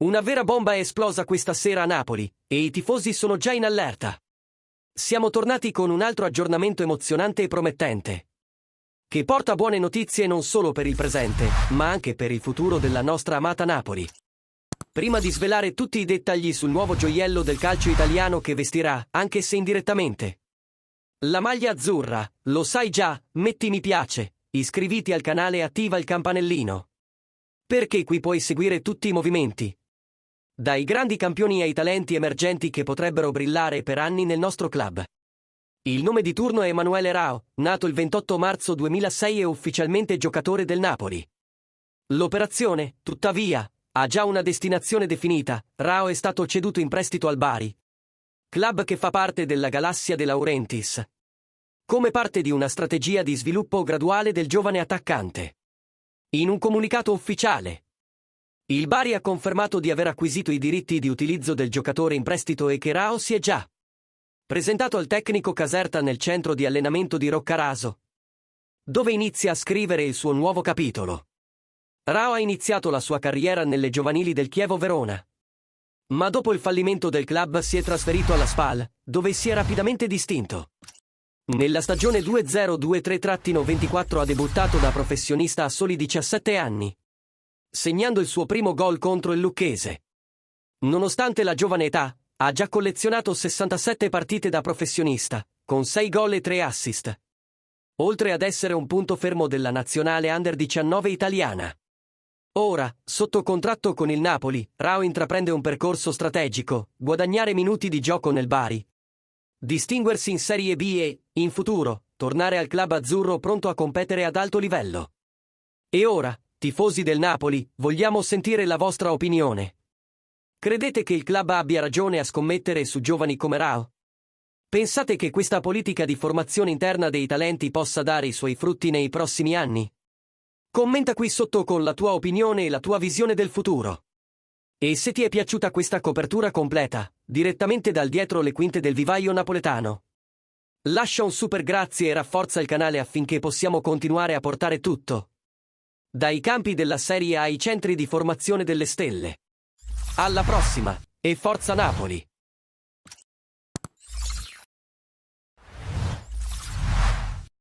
Una vera bomba è esplosa questa sera a Napoli, e i tifosi sono già in allerta. Siamo tornati con un altro aggiornamento emozionante e promettente, che porta buone notizie non solo per il presente, ma anche per il futuro della nostra amata Napoli. Prima di svelare tutti i dettagli sul nuovo gioiello del calcio italiano che vestirà, anche se indirettamente, la maglia azzurra, lo sai già, metti mi piace, iscriviti al canale e attiva il campanellino, perché qui puoi seguire tutti i movimenti, dai grandi campioni ai talenti emergenti che potrebbero brillare per anni nel nostro club. Il nome di turno è Emanuele Rao, nato il 28 marzo 2006 e ufficialmente giocatore del Napoli. L'operazione, tuttavia, ha già una destinazione definita. Rao è stato ceduto in prestito al Bari, club che fa parte della galassia De Laurentiis, come parte di una strategia di sviluppo graduale del giovane attaccante. In un comunicato ufficiale, il Bari ha confermato di aver acquisito i diritti di utilizzo del giocatore in prestito e che Rao si è già presentato al tecnico Caserta nel centro di allenamento di Roccaraso, dove inizia a scrivere il suo nuovo capitolo. Rao ha iniziato la sua carriera nelle giovanili del Chievo Verona, ma dopo il fallimento del club si è trasferito alla Spal, dove si è rapidamente distinto. Nella stagione 2023-24 ha debuttato da professionista a soli 17 anni, segnando il suo primo gol contro il Lucchese. Nonostante la giovane età, ha già collezionato 67 partite da professionista, con 6 gol e 3 assist, oltre ad essere un punto fermo della nazionale Under 19 italiana. Ora, sotto contratto con il Napoli, Rao intraprende un percorso strategico: guadagnare minuti di gioco nel Bari, distinguersi in Serie B e, in futuro, tornare al club azzurro pronto a competere ad alto livello. E ora, tifosi del Napoli, vogliamo sentire la vostra opinione. Credete che il club abbia ragione a scommettere su giovani come Rao? Pensate che questa politica di formazione interna dei talenti possa dare i suoi frutti nei prossimi anni? Commenta qui sotto con la tua opinione e la tua visione del futuro. E se ti è piaciuta questa copertura completa, direttamente dal dietro le quinte del vivaio napoletano, lascia un super grazie e rafforza il canale affinché possiamo continuare a portare tutto, dai campi della Serie A ai centri di formazione delle stelle. Alla prossima, e forza Napoli!